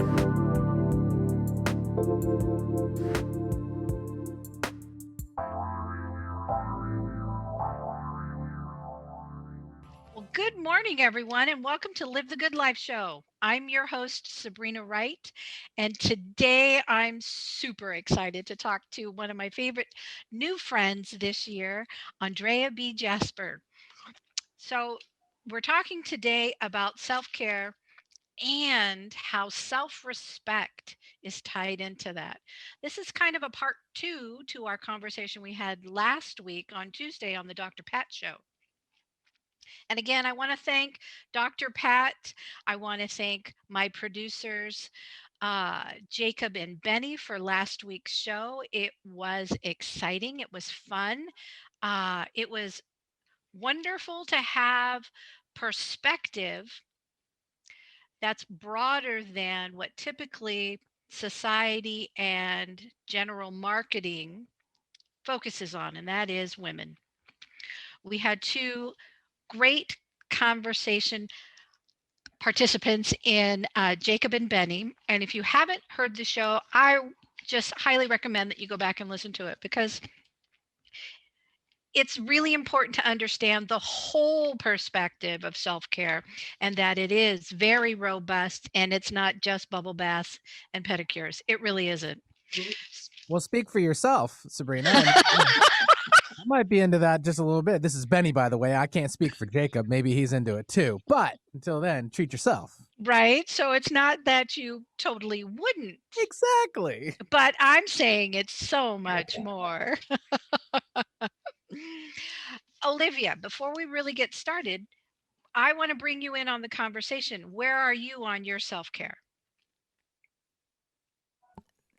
Well, good morning, everyone, and welcome to Live the Good Life Show. I'm your host, Sabrina Wright, and today I'm super excited to talk to one of my favorite new friends this year, Andrea B. Jasper. So, we're talking today about self care and how self respect is tied into that. This is kind of a part two to our conversation we had last week on Tuesday on the Dr. Pat Show. And again, I want to thank Dr. Pat. I want to thank my producers, Jacob and Benny, for last week's show. It was exciting, it was fun. It was wonderful to have perspective that's broader than what typically society and general marketing focuses on, and that is women. We had two great conversation participants in Jacob and Benny. And if you haven't heard the show, I just highly recommend that you go back and listen to it because it's really important to understand the whole perspective of self-care and that it is very robust and it's not just bubble baths and pedicures. It really isn't. Well, speak for yourself, Sabrina. I might be into that just a little bit. This is Benny, by the way. I can't speak for Jacob. Maybe he's into it too. But until then, treat yourself. Right? So it's not that you totally wouldn't. Exactly. But I'm saying it's so much more. Olivia, before we really get started, I want to bring you in on the conversation. Where are you on your self-care?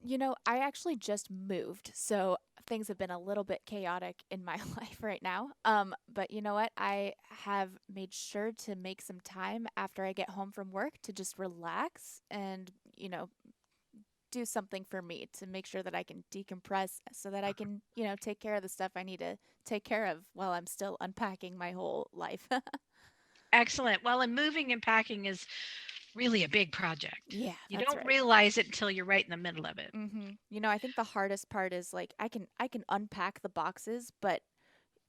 You know, I actually just moved, so things have been a little bit chaotic in my life right now. But you know what? I have made sure to make some time after I get home from work to just relax and, do something for me to make sure that I can decompress so that I can, take care of the stuff I need to take care of while I'm still unpacking my whole life. Excellent. Well, and moving and packing is really a big project. Yeah, You that's don't right. realize it until you're right in the middle of it. I think the hardest part is like I can unpack the boxes, but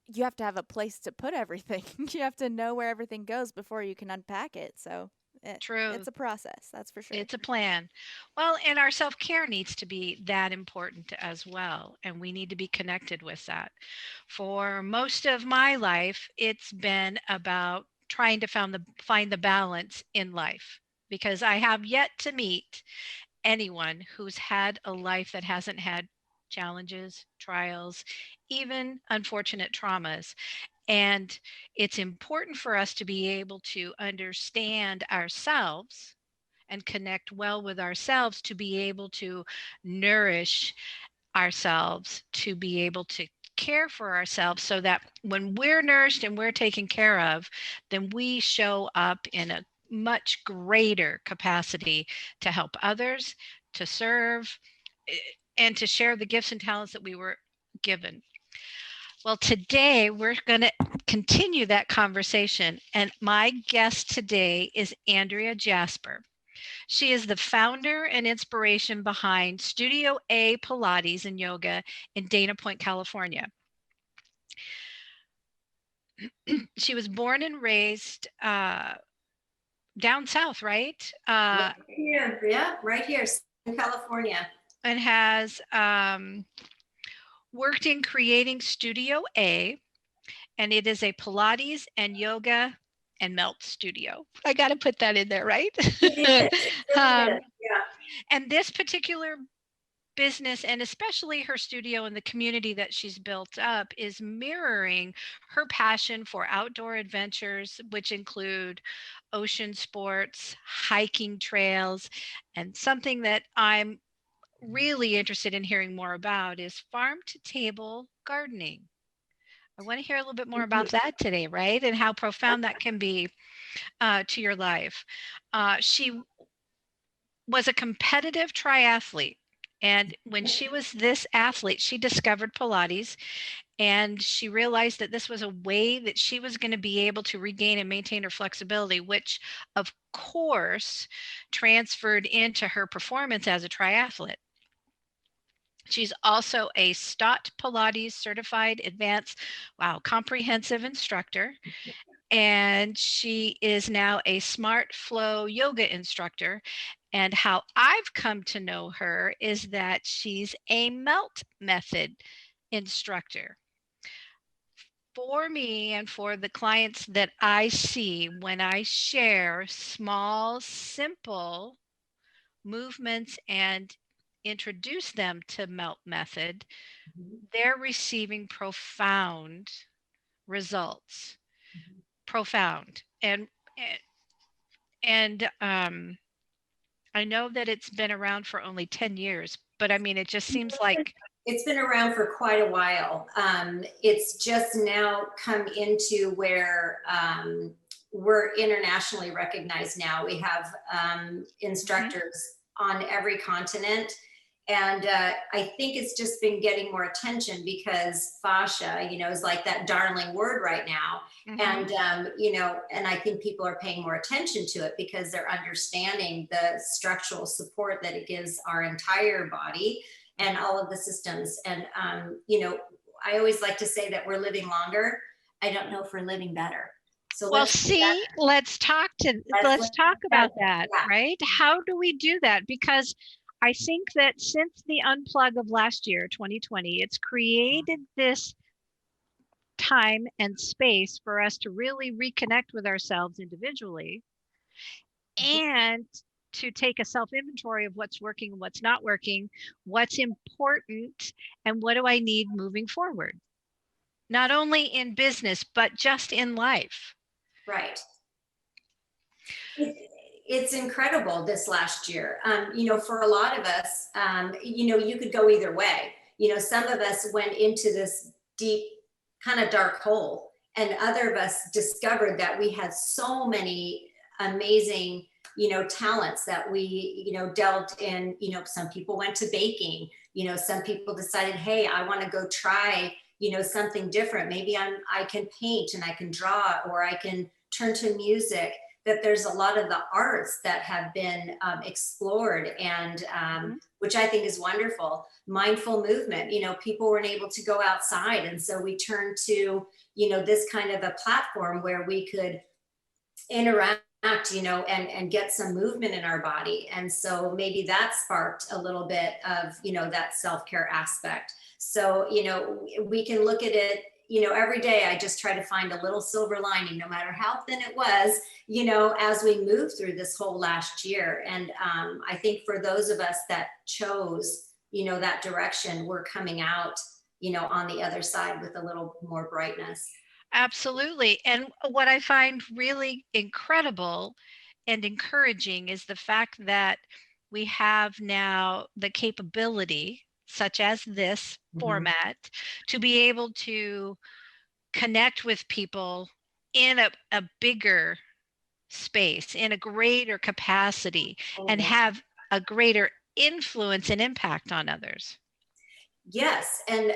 you have to have a place to put everything. You have to know where everything goes before you can unpack it. So True. it's a process, that's for sure. It's a plan. Well, and our self care needs to be that important as well. And we need to be connected with that. For most of my life, it's been about trying to find the balance in life because I have yet to meet anyone who's had a life that hasn't had challenges, trials, even unfortunate traumas. And it's important for us to be able to understand ourselves and connect well with ourselves to be able to nourish ourselves, to be able to care for ourselves so that when we're nourished and we're taken care of, then we show up in a much greater capacity to help others, to serve, and to share the gifts and talents that we were given. Well, today we're going to continue that conversation. And my guest today is Andrea Jasper. She is the founder and inspiration behind Studio A Pilates and Yoga in Dana Point, California. She was born and raised down south, right? Right here, yeah, right here in California. And has worked in creating Studio A, and it is a Pilates and yoga and melt studio. I got to put that in there, right? Yeah. And this particular business, and especially her studio and the community that she's built up, is mirroring her passion for outdoor adventures, which include ocean sports, hiking trails, and something that I'm really interested in hearing more about is farm to table gardening. I want to hear a little bit more about that today, right? And how profound that can be to your life. She was a competitive triathlete And when she was this athlete, she discovered Pilates, and she realized that this was a way that she was going to be able to regain and maintain her flexibility, which of course transferred into her performance as a triathlete. She's also a STOT Pilates certified advanced, comprehensive instructor. And she is now a Smart Flow yoga instructor. And how I've come to know her is that she's a melt method instructor. For me and for the clients that I see, when I share small, simple movements and introduce them to melt method, they're receiving profound results. Profound. And I know that it's been around for only 10 years, but I mean, it just seems like It's been around for quite a while. It's just now come into where we're internationally recognized now. We have instructors on every continent. And I think it's just been getting more attention because fascia, is like that darling word right now. And, and I think people are paying more attention to it because they're understanding the structural support that it gives our entire body and all of the systems. And, I always like to say that we're living longer. I don't know if we're living better. So well, see, let's talk about that, yeah. right? How do we do that? Because I think that since the unplug of last year, 2020, it's created this time and space for us to really reconnect with ourselves individually and to take a self-inventory of what's working and what's not working, what's important, and what do I need moving forward? Not only in business, but just in life. Right. It's incredible this last year. For a lot of us, you could go either way. Some of us went into this deep kind of dark hole, and other of us discovered that we had so many amazing, talents that we, delved in. Some people went to baking. Some people decided, hey, I want to go try, something different. Maybe I can paint and I can draw, or I can turn to music. That there's a lot of the arts that have been explored, and which I think is wonderful. Mindful movement, people weren't able to go outside. And so we turned to, this kind of a platform where we could interact, and get some movement in our body. And so maybe that sparked a little bit of, that self-care aspect. So, we can look at it, every day. I just try to find a little silver lining, no matter how thin it was, as we move through this whole last year. And I think for those of us that chose, that direction, we're coming out, on the other side with a little more brightness. Absolutely. And what I find really incredible and encouraging is the fact that we have now the capability, such as this format, to be able to connect with people in a bigger space, in a greater capacity, and have a greater influence and impact on others. Yes, and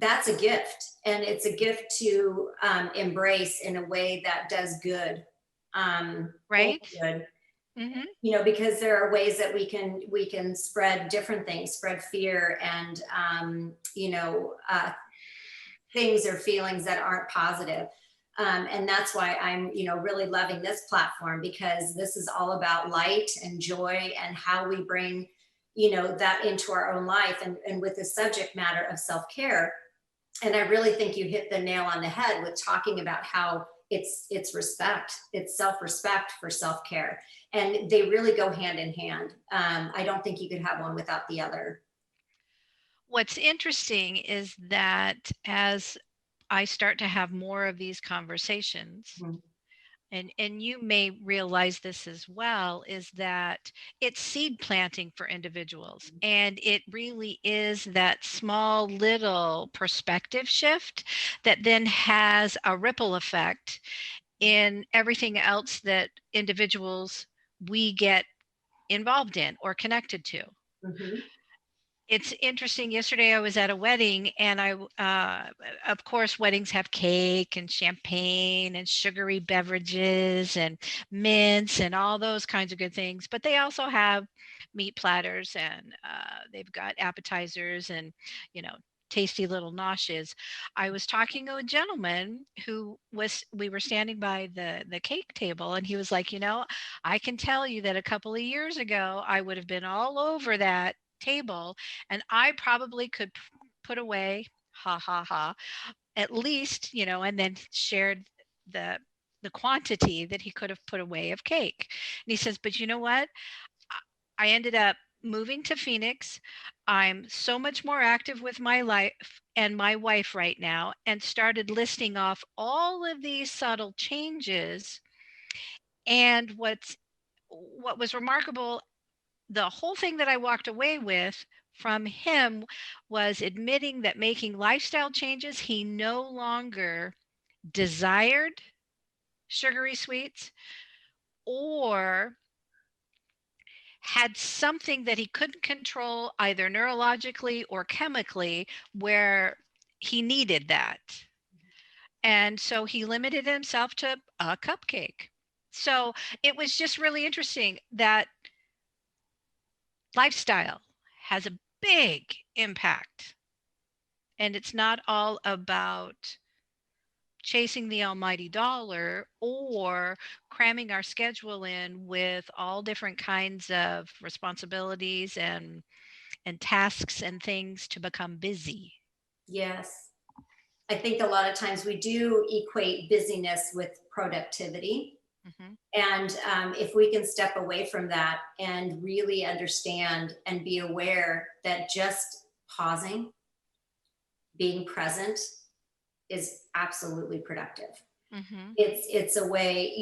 that's a gift, and it's a gift to embrace in a way that does good. Right? Good. Because there are ways that we can spread different things, spread fear and things or feelings that aren't positive. And that's why I'm, really loving this platform, because this is all about light and joy and how we bring, that into our own life, and with the subject matter of self-care. And I really think you hit the nail on the head with talking about how it's respect, it's self-respect for self-care. And they really go hand in hand. I don't think you could have one without the other. What's interesting is that as I start to have more of these conversations, and you may realize this as well, is that it's seed planting for individuals. And it really is that small little perspective shift that then has a ripple effect in everything else that individuals we get involved in or connected to. It's interesting. Yesterday I was at a wedding and of course, weddings have cake and champagne and sugary beverages and mints and all those kinds of good things. But they also have meat platters and they've got appetizers and, you know, tasty little noshes. I was talking to a gentleman we were standing by the cake table and he was like, I can tell you that a couple of years ago, I would have been all over that table and I probably could put away, ha ha ha, at least, and then shared the the quantity that he could have put away of cake. And he says, but you know what? I ended up moving to Phoenix. I'm so much more active with my life and my wife right now, and started listing off all of these subtle changes. And what was remarkable, the whole thing that I walked away with from him was admitting that making lifestyle changes, he no longer desired sugary sweets or had something that he couldn't control either neurologically or chemically where he needed that. And so he limited himself to a cupcake. So it was just really interesting that lifestyle has a big impact. And it's not all about chasing the almighty dollar or cramming our schedule in with all different kinds of responsibilities and tasks and things to become busy. Yes. I think a lot of times we do equate busyness with productivity. Mm-hmm. And if we can step away from that and really understand and be aware that just pausing, being present is absolutely productive. Mm-hmm. It's a way,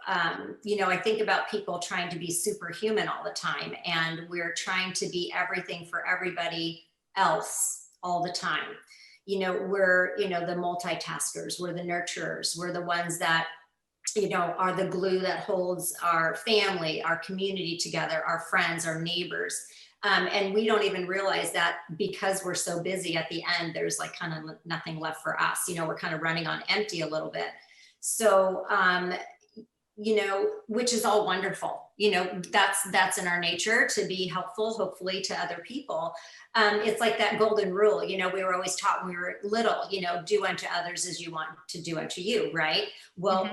I think about people trying to be superhuman all the time, and we're trying to be everything for everybody else all the time. We're, the multitaskers, we're the nurturers, we're the ones that, are the glue that holds our family, our community together, our friends, our neighbors. And we don't even realize that because we're so busy at the end, there's like kind of nothing left for us. We're kind of running on empty a little bit. So, which is all wonderful. That's in our nature to be helpful, hopefully, to other people. It's like that golden rule, we were always taught when we were little, do unto others as you want to do unto you, right? Well,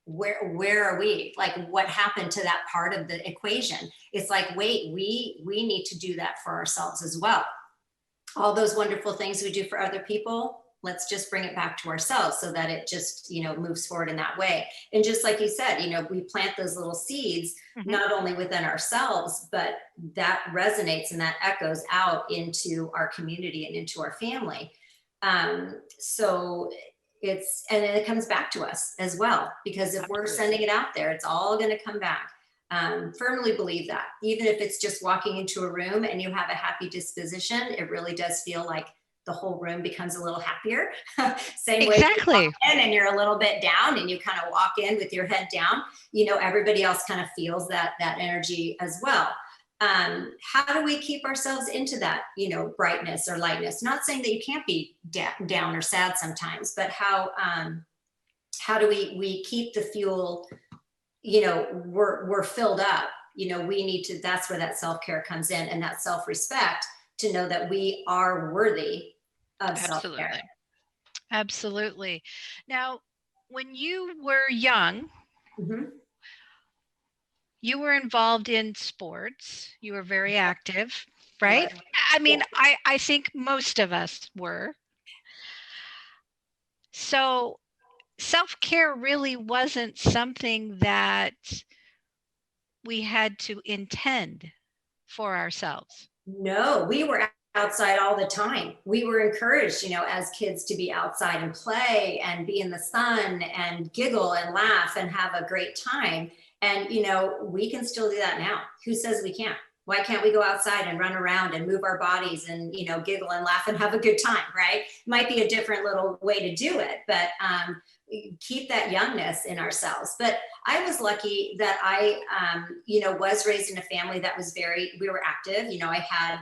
Mm-hmm. where are we? Like, what happened to that part of the equation? It's like, wait, we need to do that for ourselves as well. All those wonderful things we do for other people, let's just bring it back to ourselves so that it just, moves forward in that way. And just like you said, we plant those little seeds, Mm-hmm. not only within ourselves, but that resonates and that echoes out into our community and into our family. So and it comes back to us as well, because if Absolutely. we're sending it out there, it's all going to come back. Firmly believe that. Even if it's just walking into a room and you have a happy disposition, it really does feel like the whole room becomes a little happier. Same way Exactly. you walk in and you're a little bit down and you kind of walk in with your head down, everybody else kind of feels that energy as well. How do we keep ourselves into that, brightness or lightness? Not saying that you can't be down or sad sometimes, but how do we keep the fuel, we're filled up, we need to, that's where that self-care comes in, and that self-respect to know that we are worthy of self-care. Absolutely. Absolutely. Now, when you were young, Mm-hmm. you were involved in sports. You were very active, right? I mean, I think most of us were. So self-care really wasn't something that we had to intend for ourselves. No, we were outside all the time. We were encouraged, as kids to be outside and play and be in the sun and giggle and laugh and have a great time. And, we can still do that now. Who says we can't? Why can't we go outside and run around and move our bodies and, giggle and laugh and have a good time, right? Might be a different little way to do it, but keep that youngness in ourselves. But I was lucky that I, was raised in a family that was we were active. I had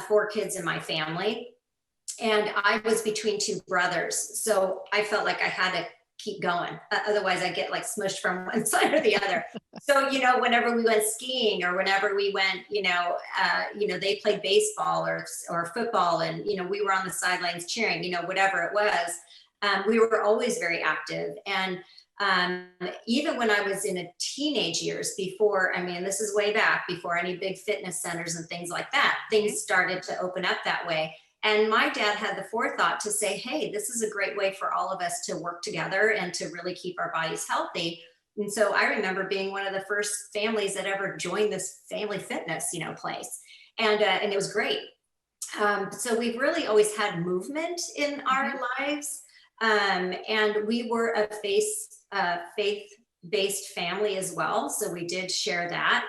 4 kids in my family. And I was between 2 brothers. So I felt like I had to keep going. Otherwise I get like smushed from one side or the other. So, whenever we went skiing or whenever we went, they played baseball or football and, we were on the sidelines cheering, whatever it was, we were always very active. And even when I was in a teenage years before, this is way back before any big fitness centers and things like that, things started to open up that way. And my dad had the forethought to say, hey, this is a great way for all of us to work together and to really keep our bodies healthy. And so I remember being one of the first families that ever joined this family fitness, place. And it was great. So we've really always had movement in our lives. And we were a faith-based family as well. So we did share that,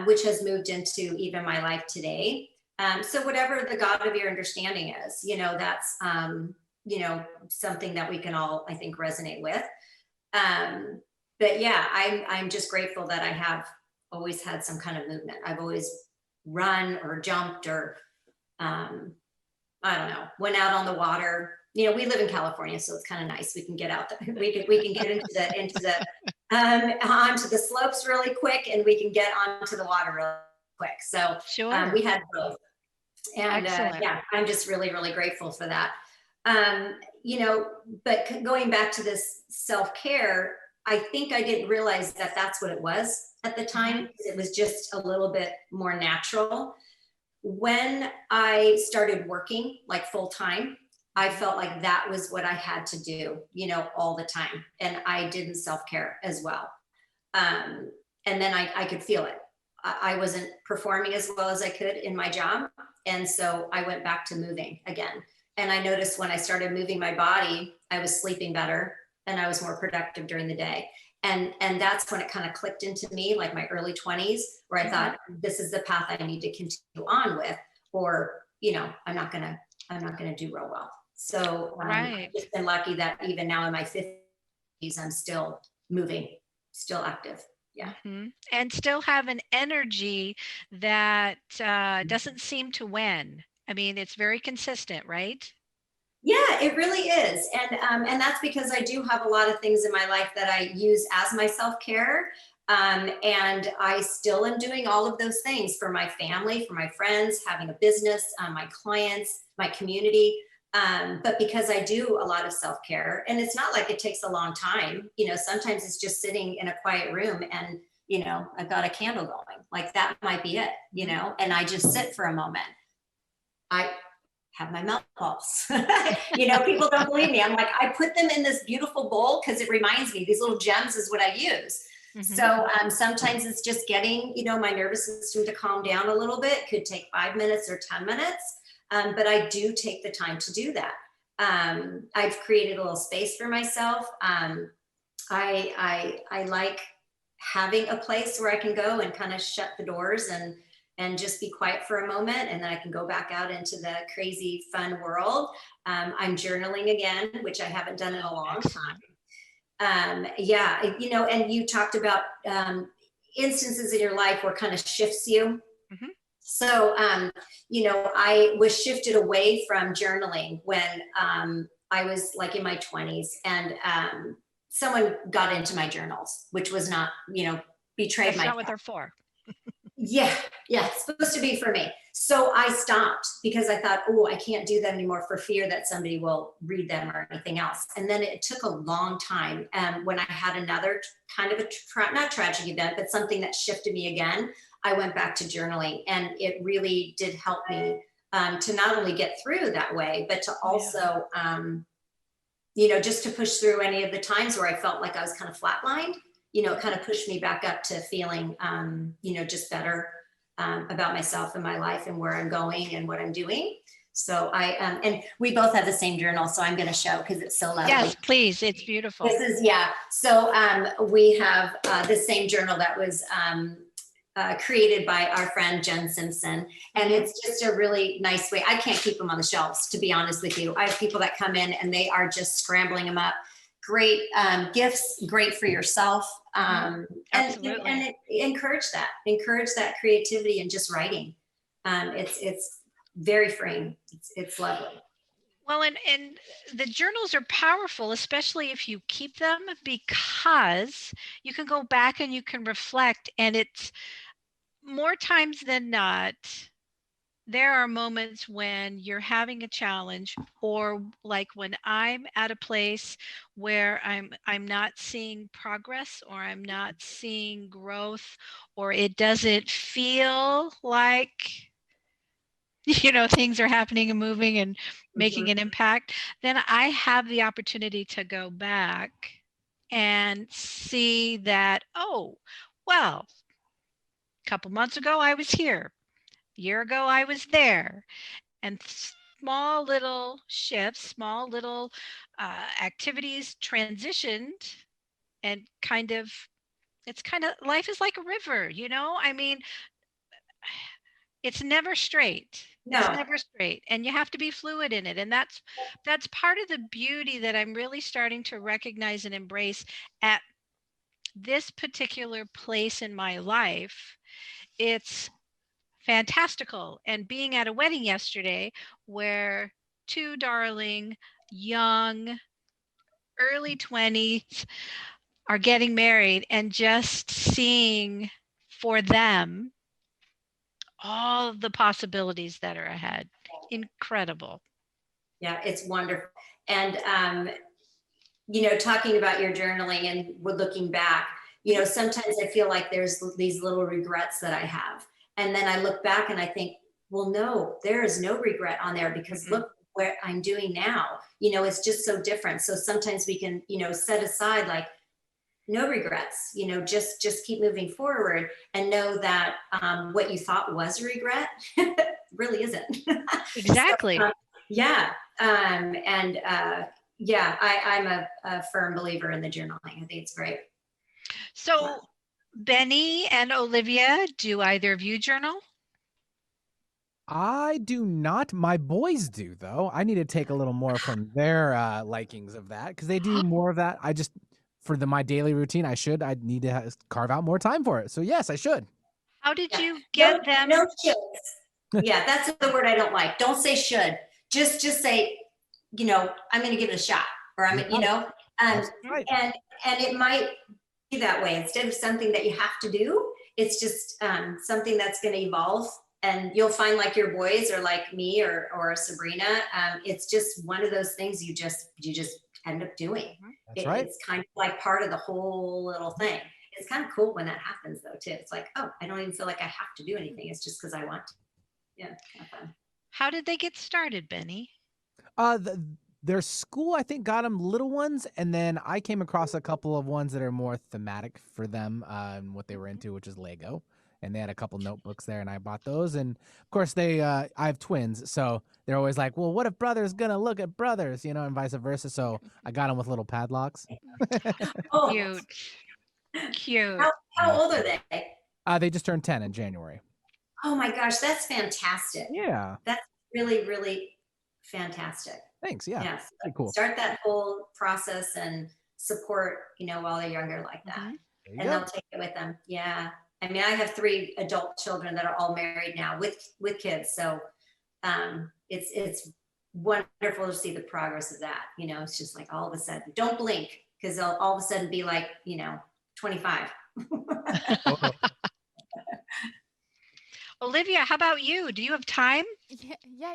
which has moved into even my life today. So whatever the God of your understanding is, that's, something that we can all, I think, resonate with. But yeah, I'm just grateful that I have always had some kind of movement. I've always run or jumped or, I don't know, went out on the water. We live in California, so it's kind of nice. We can get out there. We can get onto the slopes really quick, and we can get onto the water really quick. So Sure. We had both. And Excellent. I'm just really, really grateful for that. But going back to this self-care, I think I didn't realize that that's what it was at the time. It was just a little bit more natural. When I started working like full time, I felt like that was what I had to do, all the time. And I didn't self-care as well. And then I could feel it. I wasn't performing as well as I could in my job. And so I went back to moving again. And I noticed when I started moving my body, I was sleeping better and I was more productive during the day. And that's when it kind of clicked into me, like my early 20s, where I thought, this is the path I need to continue on with, or, I'm not gonna do real well. So I've just been lucky that even now in my 50s, I'm still moving, still active. Yeah. And still have an energy that doesn't seem to wane. It's very consistent, right? Yeah, it really is. And that's because I do have a lot of things in my life that I use as my self-care. And I still am doing all of those things for my family, for my friends, having a business, my clients, my community. But because I do a lot of self-care, and it's not like it takes a long time, sometimes it's just sitting in a quiet room and, I've got a candle going, like that might be it, and I just sit for a moment. I have my melt balls. People don't believe me. I'm like, I put them in this beautiful bowl because it reminds me, these little gems is what I use. So sometimes it's just getting, my nervous system to calm down a little bit. Could take 5 minutes or 10 minutes. But I do take the time to do that. I've created a little space for myself. I like having a place where I can go and kind of shut the doors and just be quiet for a moment. And then I can go back out into the crazy fun world. I'm journaling again, which I haven't done in a long time. And you talked about instances in your life where kind of shifts you. So, I was shifted away from journaling when I was like in my 20s, and someone got into my journals, which was not, betrayed That's my. not what they're for. Yeah, it's supposed to be for me. So I stopped because I thought, oh, I can't do that anymore for fear that somebody will read them or anything else. And then it took a long time. When I had another kind of not tragic event, but something that shifted me again, I went back to journaling, and it really did help me to not only get through that way, but to also, just to push through any of the times where I felt like I was kind of flatlined. It kind of pushed me back up to feeling, just better about myself and my life and where I'm going and what I'm doing. So and we both have the same journal, so I'm going to show because it's so lovely. Yes, please. It's beautiful. This is, So we have the same journal that was created by our friend Jen Simpson. And it's just a really nice way. I can't keep them on the shelves, to be honest with you. I have people that come in and they are just scrambling them up. Great gifts, great for yourself. And encourage that creativity and just writing. It's very freeing. It's lovely. Well, and the journals are powerful, especially if you keep them, because you can go back and you can reflect. And it's more times than not, there are moments when you're having a challenge, or like when I'm at a place where I'm not seeing progress, or I'm not seeing growth, or it doesn't feel like things are happening and moving and making an impact, then I have the opportunity to go back and see that, oh, well, a couple months ago I was here, a year ago I was there, and small little shifts, small little activities transitioned, and it's kind of, life is like a river, I mean, it's never straight. It's No, never straight, and you have to be fluid in it. And that's part of the beauty that I'm really starting to recognize and embrace at this particular place in my life. It's fantastical. And being at a wedding yesterday where two darling, young, early 20s are getting married, and just seeing for them all the possibilities that are ahead. Incredible. yeah, it's wonderful. And talking about your journaling and we're looking back, sometimes I feel like there's these little regrets that I have. And then I look back and I think, well, no, there is no regret on there, because look what I'm doing now. It's just so different. So sometimes we can, set aside like, no regrets, just keep moving forward, and know that what you thought was a regret really isn't. Exactly. So, yeah. And yeah, I'm a firm believer in the journaling. I think it's great. So, Benny and Olivia, do either of you journal? I do not. My boys do, though. I need to take a little more from their likings of that, because they do more of that. I just, for my daily routine, I need to carve out more time for it. So yes, I should. How did you get them? No shoulds. Yeah, that's the word I don't like. Don't say should. Just say, I'm going to give it a shot, or Right. and it might be that way. Instead of something that you have to do, it's just something that's going to evolve. And you'll find, like your boys, or like me, or Sabrina, it's just one of those things you just end up doing. That's right. It's kind of like part of the whole little thing. It's kind of cool when that happens, though, too. It's like, oh, I don't even feel like I have to do anything. It's just because I want to. Yeah, kind of fun. How did they get started, Benny? Their school, I think, got them little ones, and then I came across a couple of ones that are more thematic for them, and what they were into, which is Lego. And they had a couple notebooks there, and I bought those. And of course, I have twins, so they're always like, "Well, what if brother's gonna look at brothers?" And vice versa. So I got them with little padlocks. Oh, Cute. how old are they? They just turned 10 in January. Oh my gosh, that's fantastic. Yeah. That's really, really fantastic. Thanks. Yeah. Yes. Pretty cool. Start that whole process and support, while they're younger like that. There you And go. they'll take it with them. Yeah. I mean, I have 3 adult children that are all married now with kids. So it's wonderful to see the progress of that. It's just like all of a sudden, don't blink, because they'll all of a sudden be like, 25. Olivia, how about you? Do you have time? Yeah,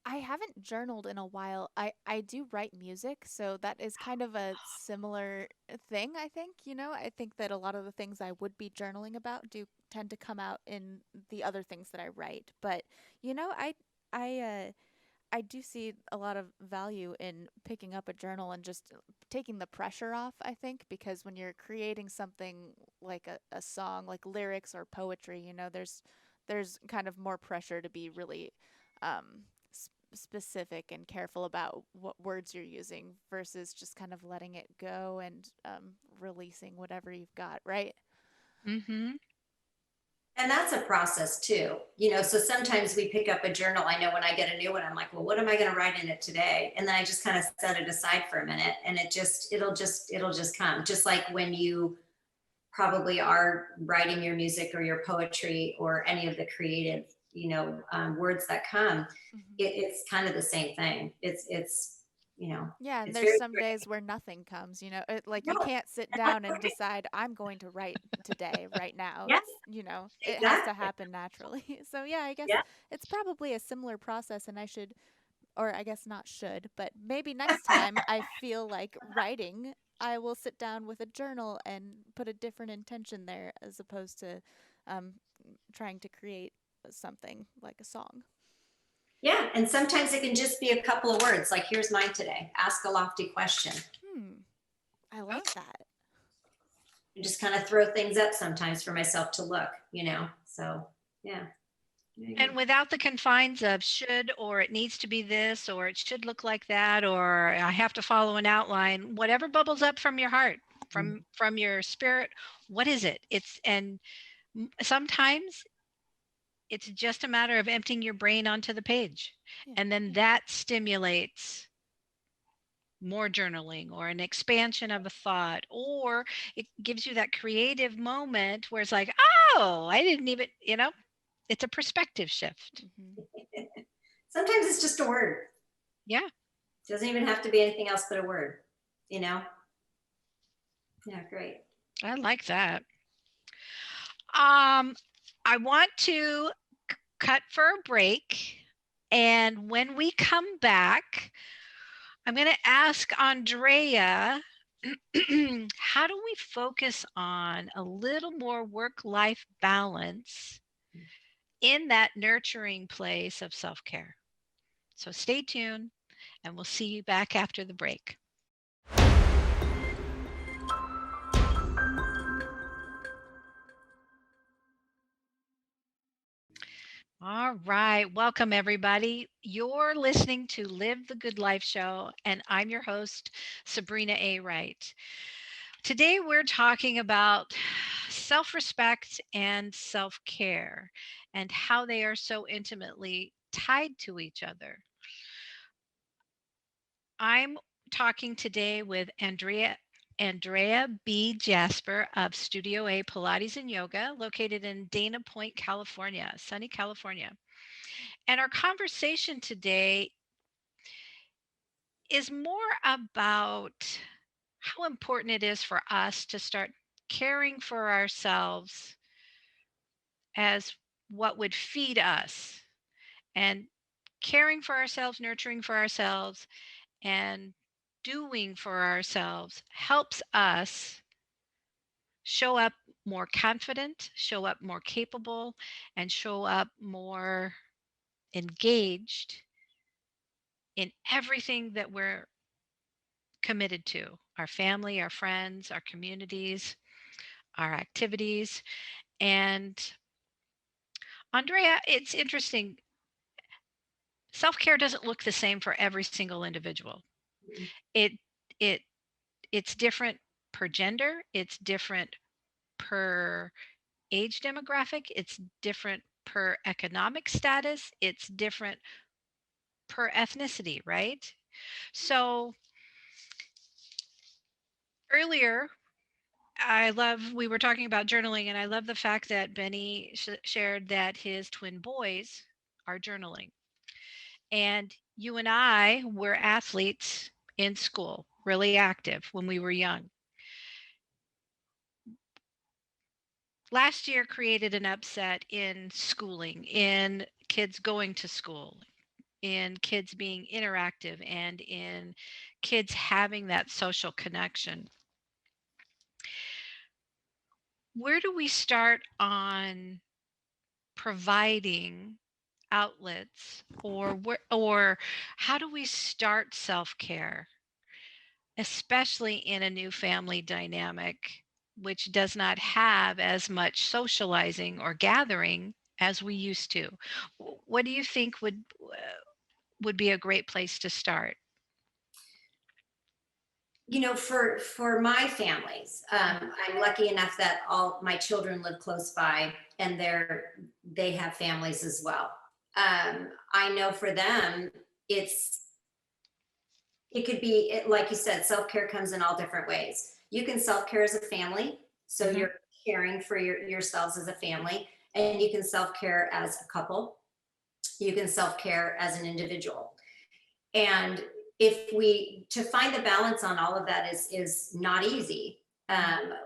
I haven't journaled in a while. I do write music, so that is kind of a similar thing, I think. I think that a lot of the things I would be journaling about do tend to come out in the other things that I write. But, I do see a lot of value in picking up a journal and just taking the pressure off, I think, because when you're creating something like a song, like lyrics or poetry, there's kind of more pressure to be really specific and careful about what words you're using versus just kind of letting it go and releasing whatever you've got, right? Mm-hmm. And that's a process too, so sometimes we pick up a journal. I know when I get a new one, I'm like, well, what am I going to write in it today? And then I just kind of set it aside for a minute, and it'll just come, just like when you probably are writing your music or your poetry or any of the creative, words that come, Mhm. it's kind of the same thing. Yeah, and It's there's very some pretty. days where nothing comes, like No, you can't sit that's down and right. decide I'm going to write today, right now. Yeah, It has to exactly. happen naturally. So yeah, I guess Yeah. it's probably a similar process and I should, or I guess not should, but maybe next time I feel like writing, I will sit down with a journal and put a different intention there as opposed to um, trying to create something like a song. Yeah. And sometimes it can just be a couple of words. Like, here's mine today: ask a lofty question. Hmm, I love that. And just kind of throw things up sometimes for myself to look, So yeah. There you go. And without the confines of should, or it needs to be this, or it should look like that, or I have to follow an outline, whatever bubbles up from your heart, from your spirit, what is it? And sometimes it's just a matter of emptying your brain onto the page. Yeah. And then that stimulates more journaling or an expansion of a thought, or it gives you that creative moment where it's like, oh, I didn't even, it's a perspective shift. Hmm. Sometimes it's just a word. Yeah. It doesn't even have to be anything else but a word, you know? Yeah, great. I like that. I want to cut for a break. And when we come back, I'm going to ask Andrea, how do we focus on a little more work-life balance in that nurturing place of self-care? So stay tuned and we'll see you back after the break. All right. Welcome, everybody. You're listening to Live the Good Life Show, and I'm your host, Sabrina A. Wright. Today, we're talking about self respect and self care and how they are so intimately tied to each other. I'm talking today with Andrea B. Jasper of Studio A Pilates and Yoga, located in Dana Point, California, sunny California. And our conversation today is more about how important it is for us to start caring for ourselves as what would feed us, and caring for ourselves, nurturing for ourselves, and doing for ourselves helps us show up more confident, show up more capable, and show up more engaged in everything that we're committed to: our family, our friends, our communities, our activities. And Andrea, it's interesting. Self care doesn't look the same for every single individual. It, it, it's different per gender, it's different per age demographic, it's different per economic status, it's different per ethnicity, right? So earlier, we were talking about journaling, and I love the fact that Benny shared that his twin boys are journaling. And you and I were athletes in school, really active when we were young. Last year created an upset in schooling, in kids going to school, in kids being interactive, and in kids having that social connection. Where do we start on providing outlets, or how do we start self-care, especially in a new family dynamic which does not have as much socializing or gathering as we used to? What do you think would be a great place to start? For my families, I'm lucky enough that all my children live close by, and they have families as well. I know for them, it could be like you said, self-care comes in all different ways. You can self-care as a family, so Mhm. you're caring for yourselves as a family, and you can self-care as a couple. you can self-care as an individual. And to find the balance on all of that is not easy.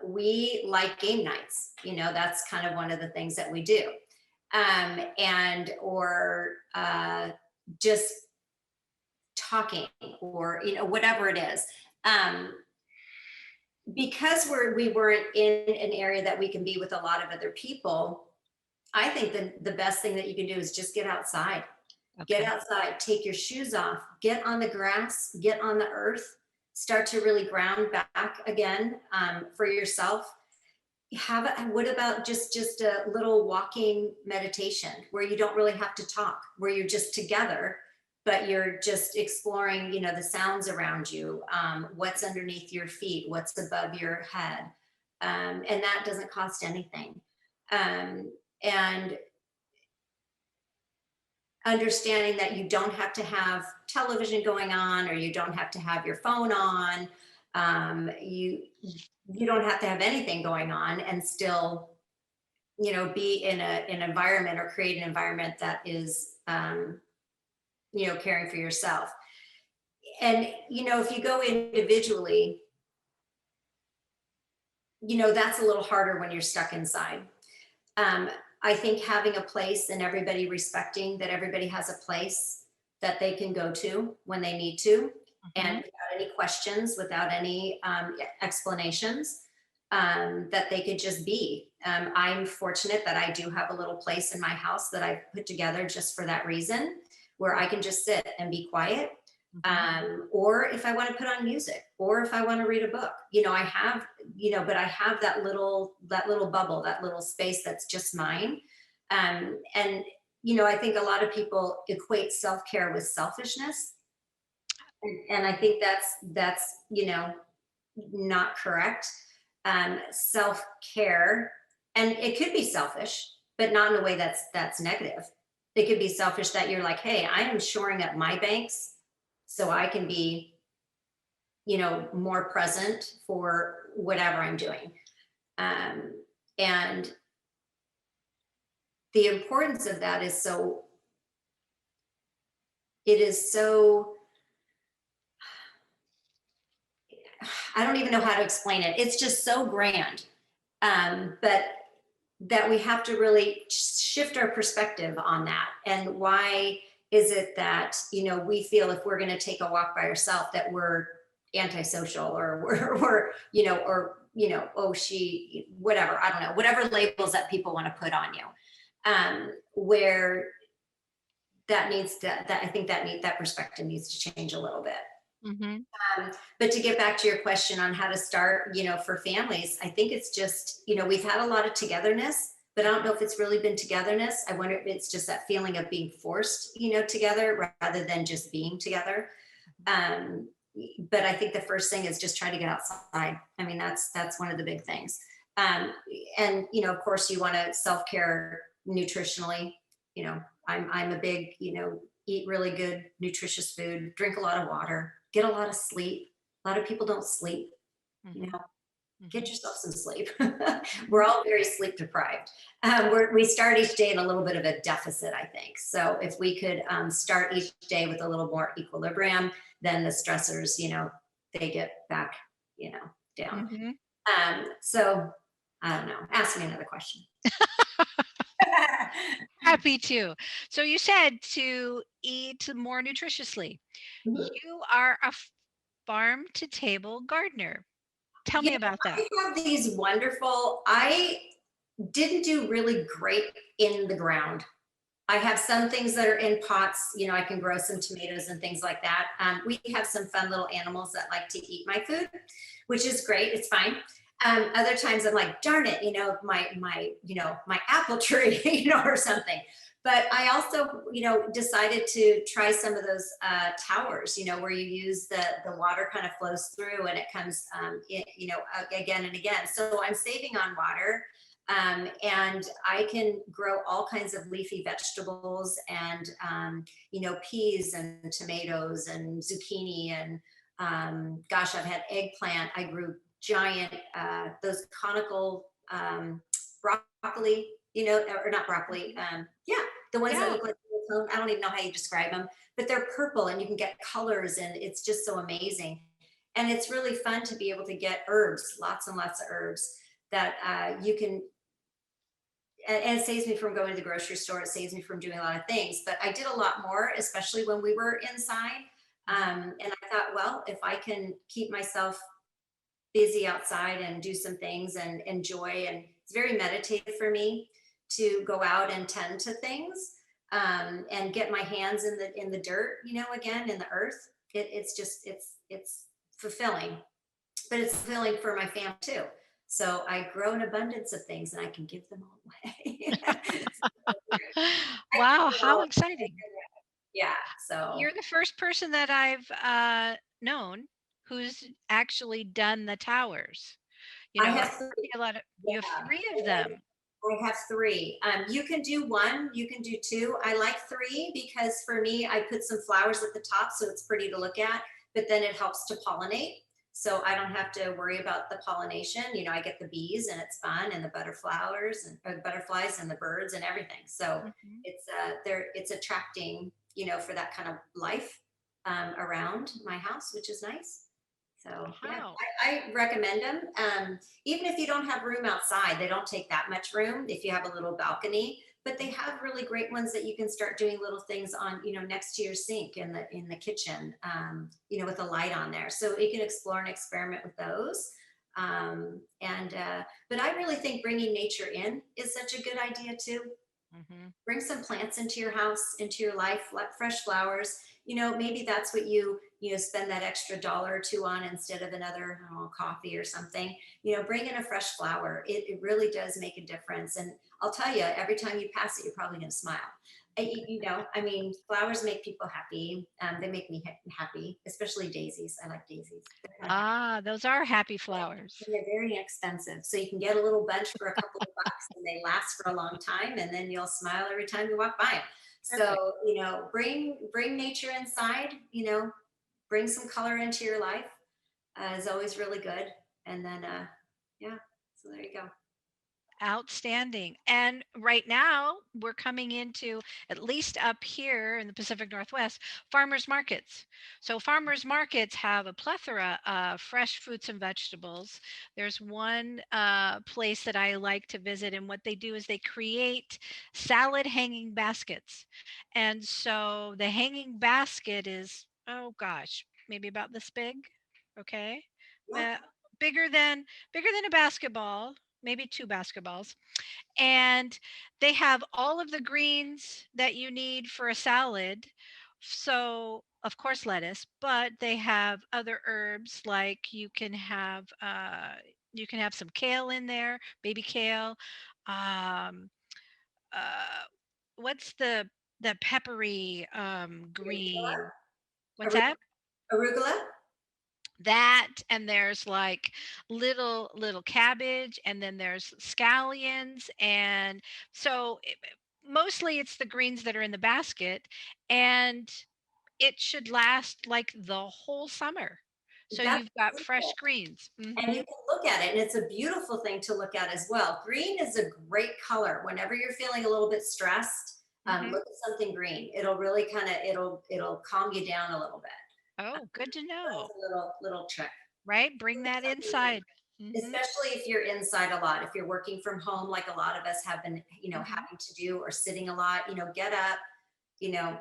We like game nights, that's kind of one of the things that we do. Or just talking, or, whatever it is. Because we weren't in an area that we can be with a lot of other people, I think the best thing that you can do is just get outside. Okay. Get outside, take your shoes off, get on the grass, get on the earth, start to really ground back again, for yourself. What about just a little walking meditation where you don't really have to talk, where you're just together, but you're just exploring, the sounds around you, what's underneath your feet, what's above your head. And that doesn't cost anything. And understanding that you don't have to have television going on, or you don't have to have your phone on. You don't have to have anything going on and still, be in an environment, or create an environment that is, caring for yourself. And, if you go individually, that's a little harder when you're stuck inside. I think having a place, and everybody respecting that everybody has a place that they can go to when they need to, and without any questions, without any explanations, that they could just be. I'm fortunate that I do have a little place in my house that I've put together just for that reason, where I can just sit and be quiet. Or if I want to put on music, or if I want to read a book, I have, but I have that little bubble, that little space that's just mine. And, I think a lot of people equate self-care with selfishness. And I think that's, not correct. Self-care, and it could be selfish, but not in a way that's negative. It could be selfish that you're like, hey, I am shoring up my banks so I can be, more present for whatever I'm doing. And the importance of that is I don't even know how to explain it. It's just so grand. But that we have to really shift our perspective on that. And why is it that, we feel if we're going to take a walk by ourselves that we're antisocial, or we're, oh, she, whatever, I don't know, whatever labels that people want to put on you. Where I think that perspective needs to change a little bit. But to get back to your question on how to start, for families, I think it's just, we've had a lot of togetherness, but I don't know if it's really been togetherness. I wonder if it's just that feeling of being forced, together rather than just being together. But I think the first thing is just try to get outside. I mean, that's one of the big things. And, of course, you want to self-care nutritionally. I'm a big, eat really good, nutritious food, drink a lot of water, get a lot of sleep. A lot of people don't sleep, get yourself some sleep. We're all very sleep deprived. We start each day in a little bit of a deficit, I think. So if we could start each day with a little more equilibrium, then the stressors, they get back, down. So I don't know, ask me another question. Happy to. So you said to eat more nutritiously. You are a farm to table gardener. Tell me about that. I have these I didn't do really great in the ground. I have some things that are in pots, I can grow some tomatoes and things like that. We have some fun little animals that like to eat my food, which is great. It's fine. Other times I'm like, darn it, my apple tree, or something. But I also, decided to try some of those towers, where you use the water kind of flows through and it comes, again and again. So I'm saving on water. And I can grow all kinds of leafy vegetables and, peas and tomatoes and zucchini and, gosh, I've had eggplant. I grew giant, those conical broccoli, or not broccoli. The ones that look like I don't even know how you describe them, but they're purple and you can get colors and it's just so amazing. And it's really fun to be able to get herbs, lots and lots of herbs that you can, and it saves me from going to the grocery store. It saves me from doing a lot of things. But I did a lot more, especially when we were inside. And I thought, well, if I can keep myself busy outside and do some things and enjoy, and it's very meditative for me to go out and tend to things, and get my hands in the dirt, again in the earth. It's just it's fulfilling, but it's fulfilling for my family too. So I grow an abundance of things and I can give them all away. I Wow, you how know, exciting. yeah. So You're the first person that I've known who's actually done the towers. I I have see three. a lot of, you have Yeah. 3 of them. I have three. You can do one, you can do two. I like three because for me, I put some flowers at the top so it's pretty to look at, but then it helps to pollinate. So I don't have to worry about the pollination. I get the bees and it's fun, and the butterflies and butterflies and the birds and everything. So Mhm. it's attracting, for that kind of life around my house, which is nice. So yeah, Wow. I recommend them. Even if you don't have room outside, they don't take that much room if you have a little balcony, but they have really great ones that you can start doing little things on, next to your sink in the kitchen, with a light on there. So you can explore and experiment with those. And but I really think bringing nature in is such a good idea too. Mhm. Bring some plants into your house, into your life, like fresh flowers. Maybe that's what spend that extra dollar or two on instead of another, I don't know, coffee or something. Bring in a fresh flower. It really does make a difference. And I'll tell you, every time you pass it, you're probably going to smile. I mean, flowers make people happy. They make me happy, especially daisies. I like daisies. They're kind of happy. Ah, those are happy flowers. And they're very inexpensive. So you can get a little bunch for a couple of bucks and they last for a long time. And then you'll smile every time you walk by them. Perfect. So, bring nature inside, bring some color into your life, is always really good. And then, yeah, so there you go. Outstanding. And right now, we're coming into, at least up here in the Pacific Northwest, farmers markets. So, farmers markets have a plethora of fresh fruits and vegetables. There's one place that I like to visit, and what they do is they create salad hanging baskets. And so, the hanging basket is, oh gosh, maybe about this big. Okay. Yeah, Uh, bigger than a basketball, maybe 2 basketballs, and they have all of the greens that you need for a salad. So, of course, lettuce, but they have other herbs, like you can have some kale in there, baby kale. Um, uh, what's the peppery green? What's arugula. that? Arugula. That, and there's like little cabbage, and then there's scallions, and so mostly it's the greens that are in the basket, and it should last like the whole summer, so That's you've got fresh beautiful. greens. And you can look at it, and it's a beautiful thing to look at as well. Green is a great color. Whenever you're feeling a little bit stressed, Hmm. look at something green. It'll really it'll calm you down a little bit. Oh, good to That's know. a little trick. Right, bring that Something new. inside. Hmm. Especially if you're inside a lot. If you're working from home, like a lot of us have been, Hmm. having to do, or sitting a lot, get up,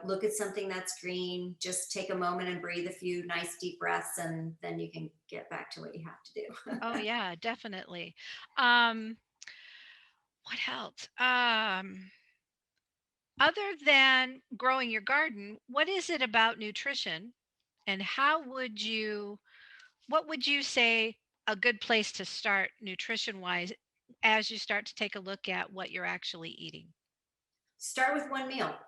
look at something that's green, just take a moment and breathe a few nice deep breaths, and then you can get back to what you have to do. Oh yeah, definitely. um what else? Other than growing your garden, what is it about nutrition, and what would you say a good place to start nutrition wise as you start to take a look at what you're actually eating? Start with one meal.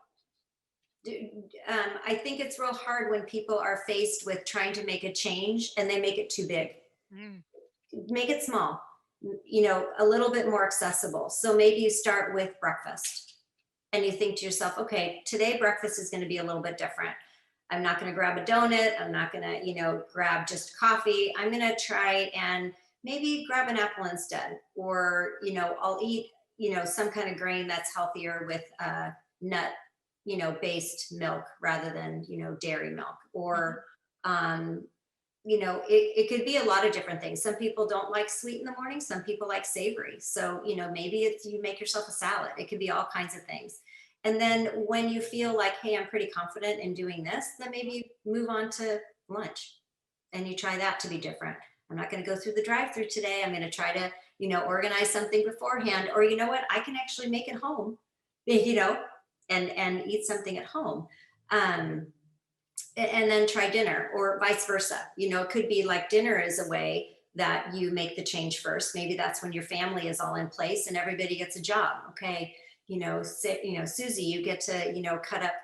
I think it's real hard when people are faced with trying to make a change and they make it too big. Mm, Make it small, a little bit more accessible. So maybe you start with breakfast and you think to yourself, okay, today breakfast is going to be a little bit different. I'm not going to grab a donut. I'm not going to, grab just coffee. I'm going to try and maybe grab an apple instead, or, I'll eat, some kind of grain that's healthier with nut. based milk rather than, dairy milk. Or, um, it could be a lot of different things. Some people don't like sweet in the morning. Some people like savory. So, maybe it's you make yourself a salad. It could be all kinds of things. And then when you feel like, hey, I'm pretty confident in doing this, then maybe move on to lunch and you try that to be different. I'm not going to go through the drive-through today. I'm going to try to, organize something beforehand. Or you know what? I can actually make it home, and eat something at home. Um, and then try dinner, or vice versa. It could be like dinner is a way that you make the change first. Maybe that's when your family is all in place and everybody gets a job. Okay, Susie, you get to, cut up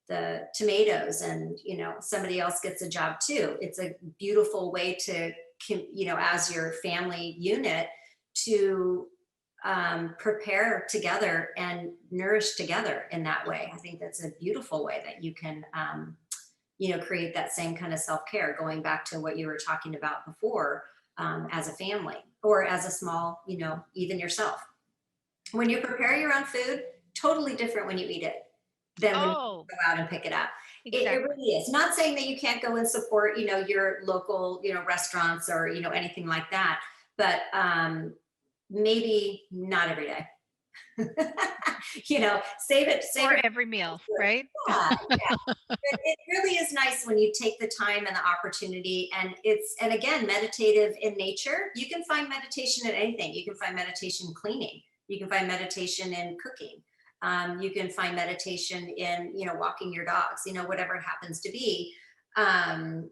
the tomatoes, and somebody else gets a job too. It's a beautiful way to, as your family unit, to prepare together and nourish together in that way. I think that's a beautiful way that you can create that same kind of self-care, going back to what you were talking about before, as a family or as a small, even yourself. When you prepare your own food, totally different when you eat it than when you Oh, go out and pick it up. It exactly. really is. Not saying that you can't go and support, your local, restaurants or, anything like that, but maybe not every day. Save For it. every meal, right? Yeah, yeah. But it really is nice when you take the time and the opportunity, and again, meditative in nature. You can find meditation in anything. You can find meditation cleaning. You can find meditation in cooking. You can find meditation in, walking your dogs, whatever it happens to be. Um,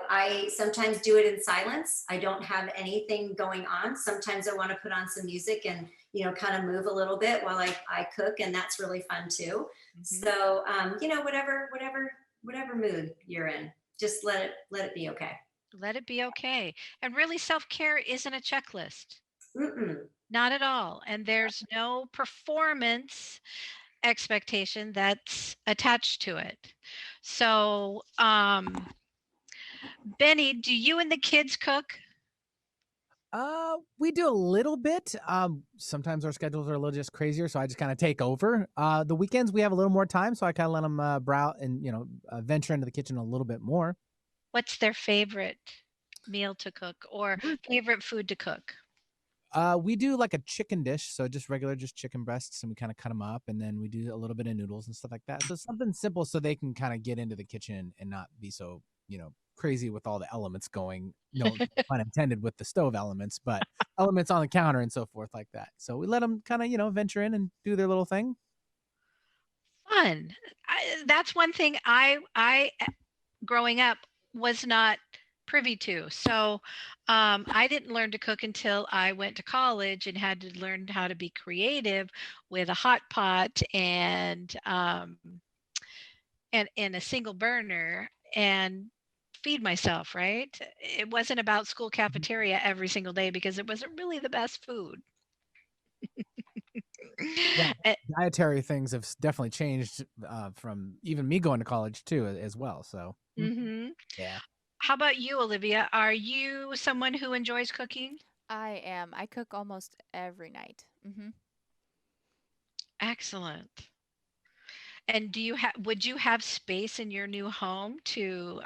I sometimes do it in silence. I don't have anything going on. Sometimes I want to put on some music and, kind of move a little bit while I cook. And that's really fun too. Mhm. So, whatever mood you're in, just let it be okay. Let it be okay. And really, self-care isn't a checklist. Mm-mm. Not at all. And there's no performance expectation that's attached to it. So, Benny, do you and the kids cook? We do a little bit. Sometimes our schedules are a little just crazier, so I just kind of take over. The weekends we have a little more time, so I kind of let them brow and venture into the kitchen a little bit more. What's their favorite meal to cook or favorite food to cook? We do like a chicken dish, so just regular, just chicken breasts, and we kind of cut them up, and then we do a little bit of noodles and stuff like that. So something simple, so they can kind of get into the kitchen and not be so crazy with all the elements going. No pun intended with the stove elements, but elements on the counter and so forth like that. So we let them kind of venture in and do their little thing. Fun. That's one thing I growing up was not privy to. So I didn't learn to cook until I went to college and had to learn how to be creative with a hot pot and a single burner and feed myself, right? It wasn't about school cafeteria every single day because it wasn't really the best food. Yeah, Eh, dietary things have definitely changed from even me going to college too, as well. So mhm. yeah. How about you, Olivia? Are you someone who enjoys cooking? I am. I cook almost every night. Excellent. And would you have space in your new home to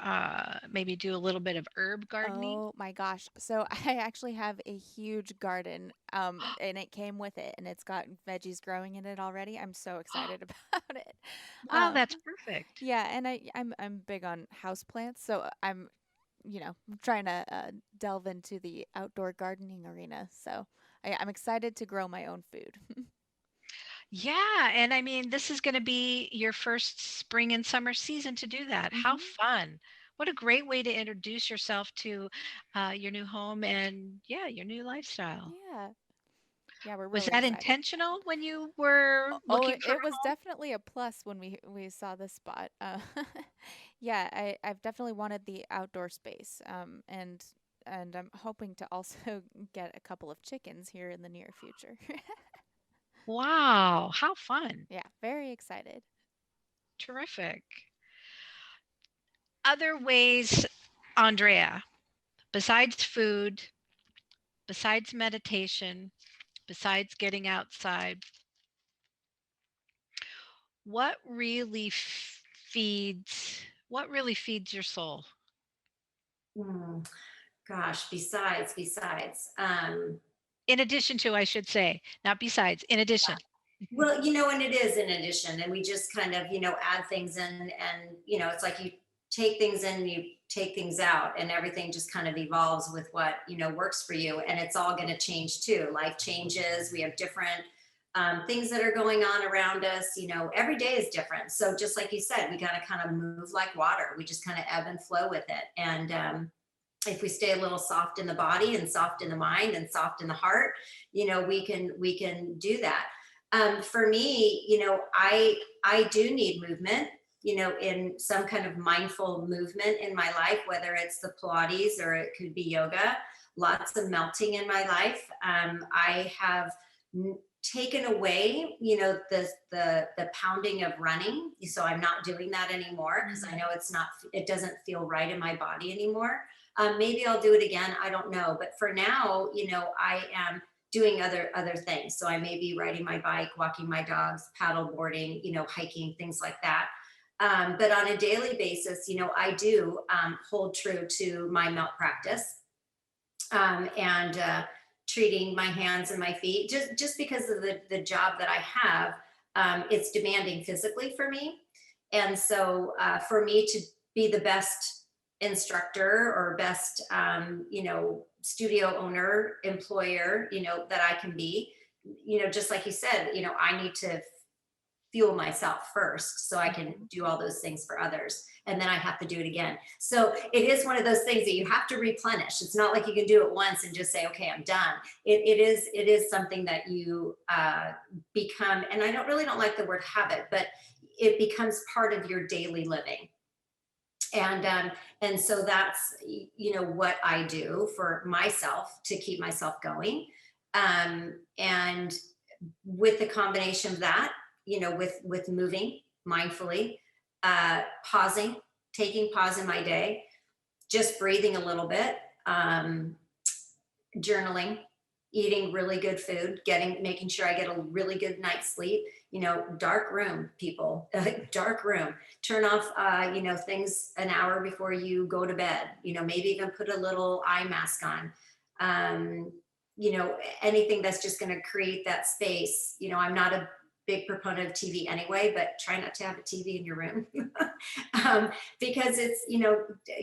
maybe do a little bit of herb gardening? Oh my gosh. So I actually have a huge garden, and it came with it, and it's got veggies growing in it already. I'm so excited about it. Oh, Um, that's perfect. yeah, and I'm big on houseplants, so I'm trying to delve into the outdoor gardening arena. So I'm excited to grow my own food. Yeah, and I mean, this is going to be your first spring and summer season to do that. How hmm fun. What a great way to introduce yourself to your new home and, yeah, your new lifestyle. Yeah, yeah, we're Was really that excited. intentional when you were Oh, looking for it a was home? definitely a plus when we saw this spot. Yeah, I've definitely wanted the outdoor space. And I'm hoping to also get a couple of chickens here in the near future. Wow, how fun. Yeah, very excited. Terrific. Other ways, Andrea, besides food, besides meditation, besides getting outside, What really feeds your soul? Hmm, gosh, besides, In addition to, I should say, not besides, in addition. well, and it is in addition, and we just kind of, add things in, and, it's like you take things in, you take things out, and everything just kind of evolves with what, works for you. And it's all going to change too. Life changes. We have different things that are going on around us. Every day is different. So just like you said, we got to kind of move like water. We just kind of ebb and flow with it. And if we stay a little soft in the body and soft in the mind and soft in the heart, we can do that. For me, I do need movement, in some kind of mindful movement in my life, whether it's the Pilates or it could be yoga. Lots of melting in my life. I have taken away, the pounding of running, so I'm not doing that anymore because I know it doesn't feel right in my body anymore. Maybe I'll do it again. I don't know, but for now, I am doing other things. So I may be riding my bike, walking my dogs, paddle boarding, hiking, things like that. But on a daily basis, I do hold true to my melt practice, and treating my hands and my feet, just because of the job that I have. It's demanding physically for me. And so for me to be the best instructor or best, studio owner, employer, that I can be, just like you said, I need to fuel myself first so I can do all those things for others. And then I have to do it again. So it is one of those things that you have to replenish. It's not like you can do it once and just say, okay, I'm done. It is something that you become, and I don't like the word habit, but it becomes part of your daily living. And so that's, what I do for myself to keep myself going. And with the combination of that, with moving mindfully, pausing, taking pause in my day, just breathing a little bit, journaling, eating really good food, making sure I get a really good night's sleep. Dark room, people, dark room. Turn off, things an hour before you go to bed. Maybe even put a little eye mask on. Anything that's just going to create that space. I'm not a big proponent of TV anyway, but try not to have a TV in your room, because it's,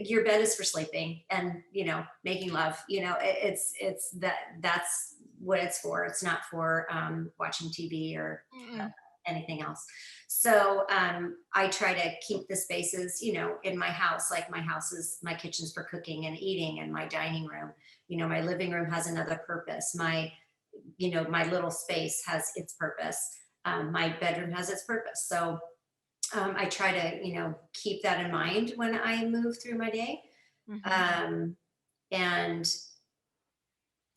your bed is for sleeping and, making love, that's what it's for. It's not for watching TV or anything else. So I try to keep the spaces, in my house, like my kitchen's for cooking and eating, and my dining room, my living room has another purpose. My little space has its purpose. My bedroom has its purpose. So I try to, keep that in mind when I move through my day. And,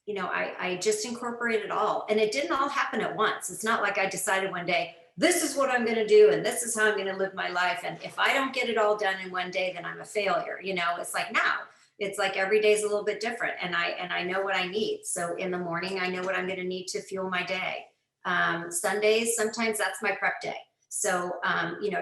I just incorporate it all. And it didn't all happen at once. It's not like I decided one day, this is what I'm going to do, and this is how I'm going to live my life. And if I don't get it all done in one day, then I'm a failure. It's like now. It's like every day is a little bit different, and I know what I need. So in the morning, I know what I'm going to need to fuel my day. Sundays, sometimes that's my prep day. So,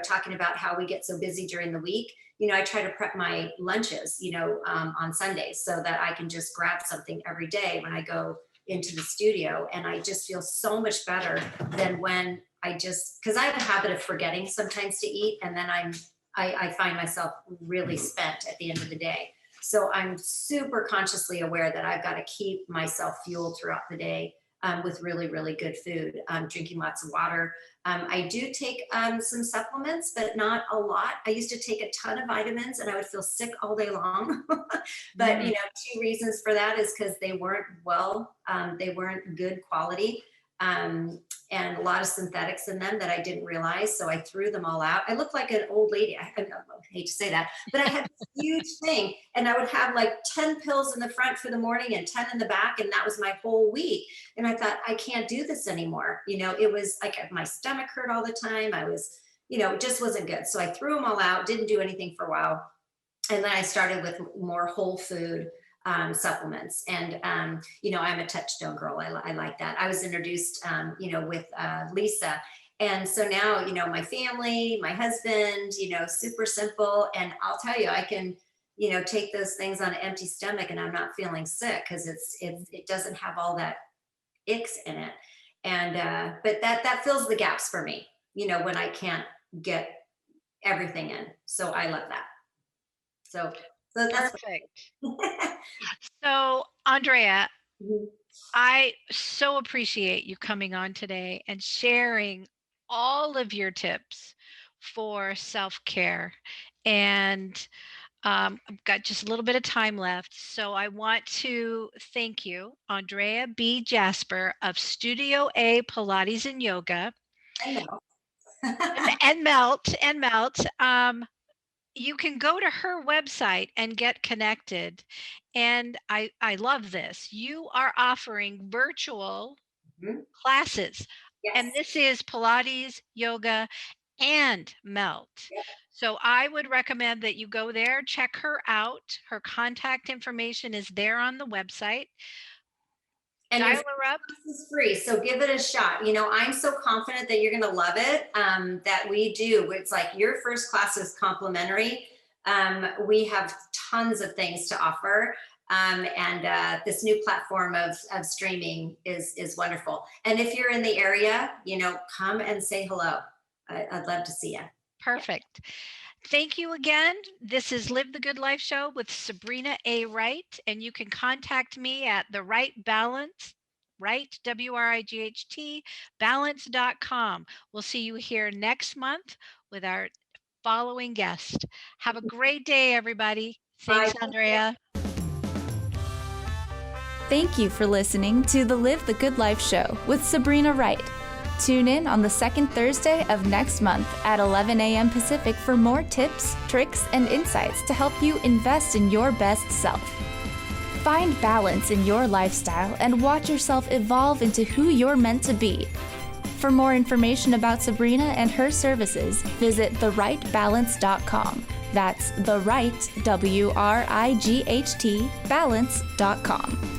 talking about how we get so busy during the week, I try to prep my lunches, on Sundays, so that I can just grab something every day when I go into the studio. And I just feel so much better than when because I have a habit of forgetting sometimes to eat. And then I find myself really spent at the end of the day. So I'm super consciously aware that I've got to keep myself fueled throughout the day, with really, really good food, drinking lots of water. I do take some supplements, but not a lot. I used to take a ton of vitamins and I would feel sick all day long. But, two reasons for that is because they weren't they weren't good quality. And a lot of synthetics in them that I didn't realize. So I threw them all out. I looked like an old lady. I hate to say that, but I had this huge thing, and I would have like 10 pills in the front for the morning and 10 in the back. And that was my whole week. And I thought, I can't do this anymore. It was like my stomach hurt all the time. I was, it just wasn't good. So I threw them all out, didn't do anything for a while. And then I started with more whole food supplements. And, I'm a Touchstone girl. I like that. I was introduced, with Lisa, And so now, my family, my husband, super simple. And I'll tell you, I can, take those things on an empty stomach and I'm not feeling sick because it doesn't have all that icks in it. And, but that fills the gaps for me, when I can't get everything in. So I love that. So that's Perfect. So, Andrea, Mhm. I so appreciate you coming on today and sharing all of your tips for self-care. And I've got just a little bit of time left. So I want to thank you, Andrea B. Jasper of Studio A Pilates and Yoga, I know. and Melt. You can go to her website and get connected. And I love this. You are offering virtual Mhm. classes. And Yes. this is Pilates, yoga, and Melt. Yep. So I would recommend that you go there, check her out. Her contact information is there on the website. And your Dial her up. class is free, so give it a shot. I'm so confident that you're going to love it. That we do. It's like your first class is complimentary. We have tons of things to offer. And this new platform of streaming is wonderful. And if you're in the area, come and say hello. I'd love to see you. Perfect. Thank you again. This is Live the Good Life Show with Sabrina A. Wright, and you can contact me at the Right Balance, Wright, WRIGHT, balance.com. We'll see you here next month with our following guest. Have a great day, everybody. Thanks, Bye. Andrea. Thank you for listening to the Live the Good Life Show with Sabrina Wright. Tune in on the second Thursday of next month at 11 a.m. Pacific for more tips, tricks, and insights to help you invest in your best self. Find balance in your lifestyle and watch yourself evolve into who you're meant to be. For more information about Sabrina and her services, visit therightbalance.com. That's the right, WRIGHT, balance.com.